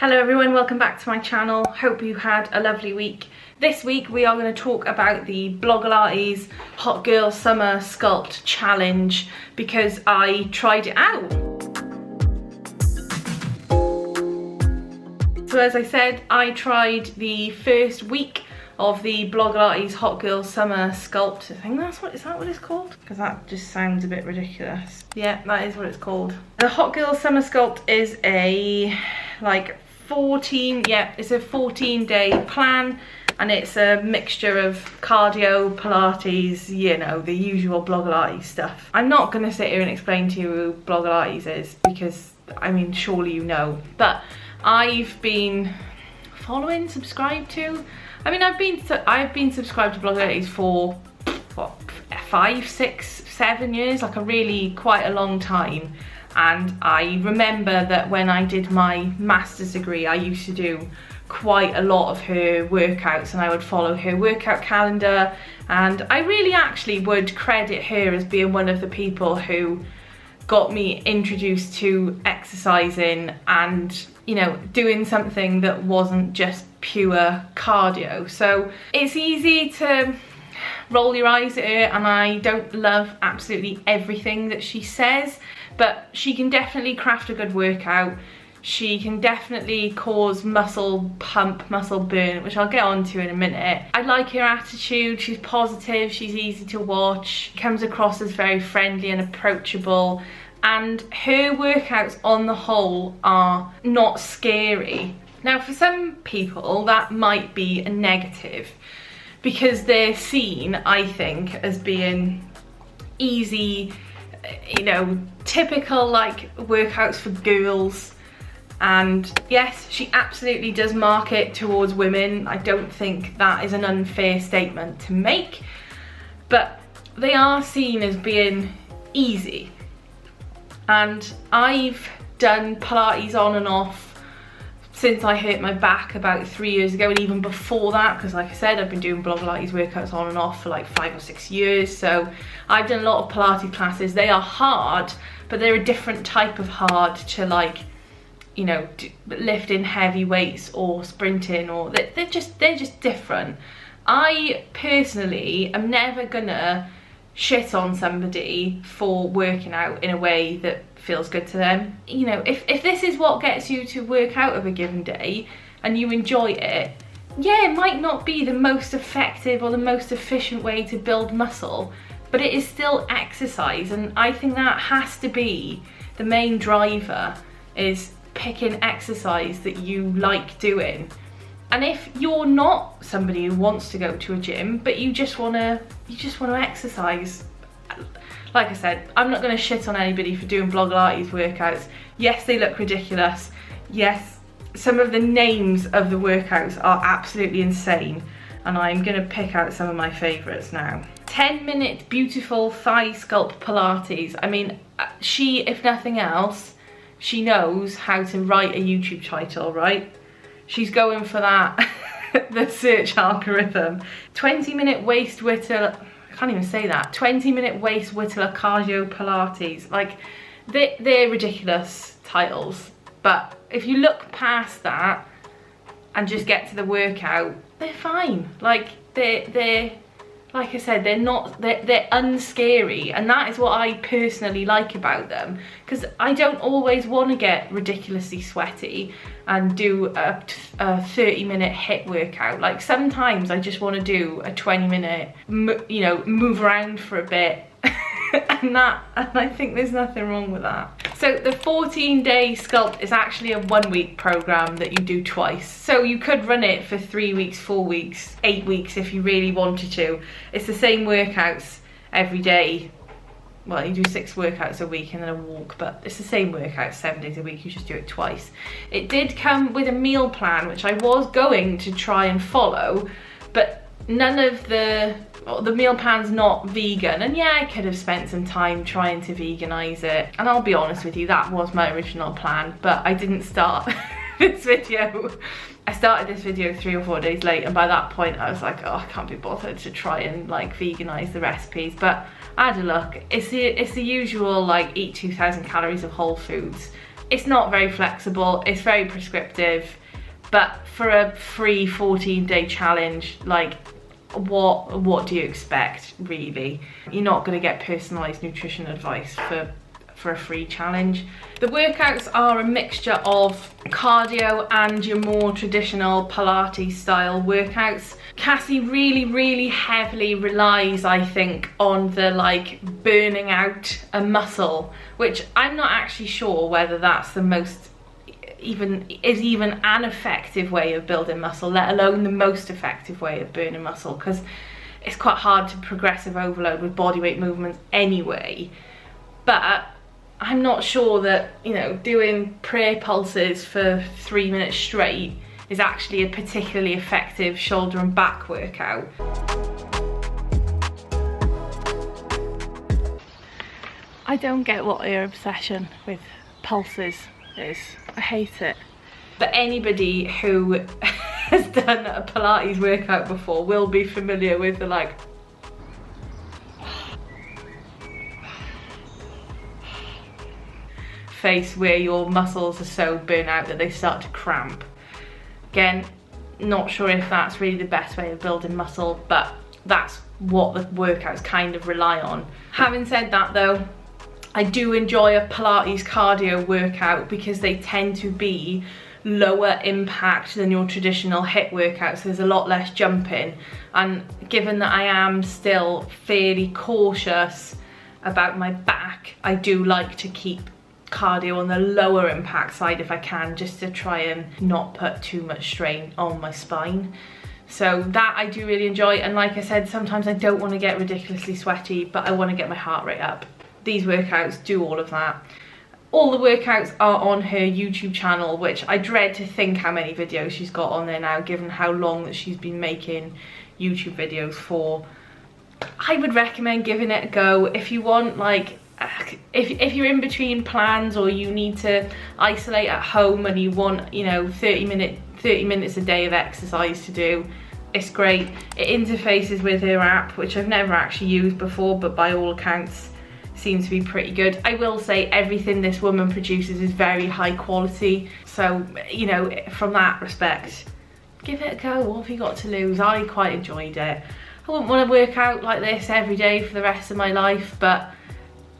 Hello everyone, welcome back to my channel. Hope you had a lovely week. This week we are going to talk about the Blogilates Hot Girl Summer Sculpt Challenge because I tried it out. So as I said, I tried the first week of the Blogilates Hot Girl Summer Sculpt. I think is that what it's called? Because that just sounds a bit ridiculous. Yeah, that is what it's called. The Hot Girl Summer Sculpt is a it's a 14-day plan, and it's a mixture of cardio, Pilates, you know, the usual Blogilates stuff. I'm not going to sit here and explain to you who Blogilates is because, I mean, surely you know. But I've been subscribed to. I mean, I've been subscribed to Blogilates for, what, 5, 6, 7 years, like quite a long time. And I remember that when I did my master's degree, I used to do quite a lot of her workouts, and I would follow her workout calendar, and I really actually would credit her as being one of the people who got me introduced to exercising and, you know, doing something that wasn't just pure cardio. So it's easy to roll your eyes at her, and I don't love absolutely everything that she says, but she can definitely craft a good workout. She can definitely cause muscle pump, muscle burn, which I'll get onto in a minute. I like her attitude. She's positive, she's easy to watch, comes across as very friendly and approachable, and her workouts on the whole are not scary. Now, for some people that might be a negative because they're seen, I think, as being easy, you know, typical like workouts for girls. And yes, she absolutely does market towards women. I don't think that is an unfair statement to make, but they are seen as being easy. And I've done Pilates on and off since I hurt my back about 3 years ago, and even before that, because like I said, I've been doing Blogilates workouts on and off for like 5 or 6 years. So I've done a lot of Pilates classes. They are hard, but they're a different type of hard to, like, you know, lifting heavy weights or sprinting, or they're just different. I personally am never gonna shit on somebody for working out in a way that feels good to them. You know, if this is what gets you to work out of a given day and you enjoy it, yeah, it might not be the most effective or the most efficient way to build muscle, but it is still exercise, and I think that has to be the main driver, is picking exercise that you like doing. And if you're not somebody who wants to go to a gym, but you just wanna exercise, like I said, I'm not gonna shit on anybody for doing Blogilates workouts. Yes, they look ridiculous. Yes, some of the names of the workouts are absolutely insane, and I'm gonna pick out some of my favorites now. 10-minute beautiful thigh sculpt Pilates. I mean, she, if nothing else, she knows how to write a YouTube title, right? She's going for that, the search algorithm. 20-minute waist whittler, I can't even say that. 20-minute waist whittler cardio Pilates. Like, they're ridiculous titles. But if you look past that and just get to the workout, they're fine. Like, they're like I said, they're unscary, and that is what I personally like about them, because I don't always want to get ridiculously sweaty and do a 30-minute HIIT workout. Like, sometimes I just want to do a 20-minute, you know, move around for a bit, and I think there's nothing wrong with that. So the 14-day sculpt is actually a 1-week program that you do twice. So you could run it for 3 weeks, 4 weeks, 8 weeks if you really wanted to. It's the same workouts every day. Well, you do 6 workouts a week and then a walk, but it's the same workout 7 days a week. You just do it twice. It did come with a meal plan, which I was going to try and follow, but none of the meal plan's not vegan, and yeah, I could have spent some time trying to veganize it, and I'll be honest with you, that was my original plan, but I didn't start this video. I started this video 3 or 4 days late, and by that point I was like, oh, I can't be bothered to try and like veganize the recipes. But I had a look. It's the usual, like, eat 2,000 calories of whole foods, It's not very flexible, it's very prescriptive, but for a free 14-day challenge, like, what do you expect, really? You're not going to get personalised nutrition advice for a free challenge. The workouts are a mixture of cardio and your more traditional Pilates style workouts. Cassey really heavily relies, I think, on the like burning out a muscle, which I'm not actually sure whether that's the most even an effective way of building muscle, let alone the most effective way of burning muscle, because it's quite hard to progressive overload with bodyweight movements anyway. But I'm not sure that, you know, doing prayer pulses for 3 minutes straight is actually a particularly effective shoulder and back workout. I don't get what your obsession with pulses is. I hate it. But anybody who has done a Pilates workout before will be familiar with the like face where your muscles are so burnt out that they start to cramp. Again, not sure if that's really the best way of building muscle, but that's what the workouts kind of rely on. Having said that though, I do enjoy a Pilates cardio workout because they tend to be lower impact than your traditional HIIT workouts. There's a lot less jumping, and given that I am still fairly cautious about my back, I do like to keep cardio on the lower impact side if I can, just to try and not put too much strain on my spine. So that I do really enjoy, and like I said, sometimes I don't want to get ridiculously sweaty, but I want to get my heart rate up. These workouts do all of that. All the workouts are on her YouTube channel, which I dread to think how many videos she's got on there now, given how long that she's been making YouTube videos for. I would recommend giving it a go if you want, like, if you're in between plans or you need to isolate at home and you want, you know, 30 minutes a day of exercise to do. It's great. It interfaces with her app, which I've never actually used before, but by all accounts seems to be pretty good. I will say everything this woman produces is very high quality, so, you know, from that respect, give it a go. What have you got to lose? I quite enjoyed it. I wouldn't want to work out like this every day for the rest of my life, but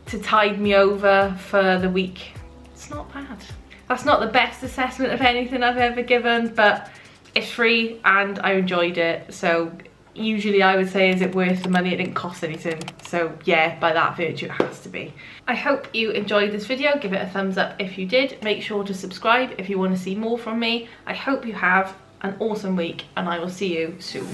to tide me over for the week, it's not bad. That's not the best assessment of anything I've ever given, but it's free and I enjoyed it. So usually I would say, is it worth the money? It didn't cost anything. So yeah, by that virtue it has to be. I hope you enjoyed this video. Give it a thumbs up if you did. Make sure to subscribe if you want to see more from me. I hope you have an awesome week and I will see you soon.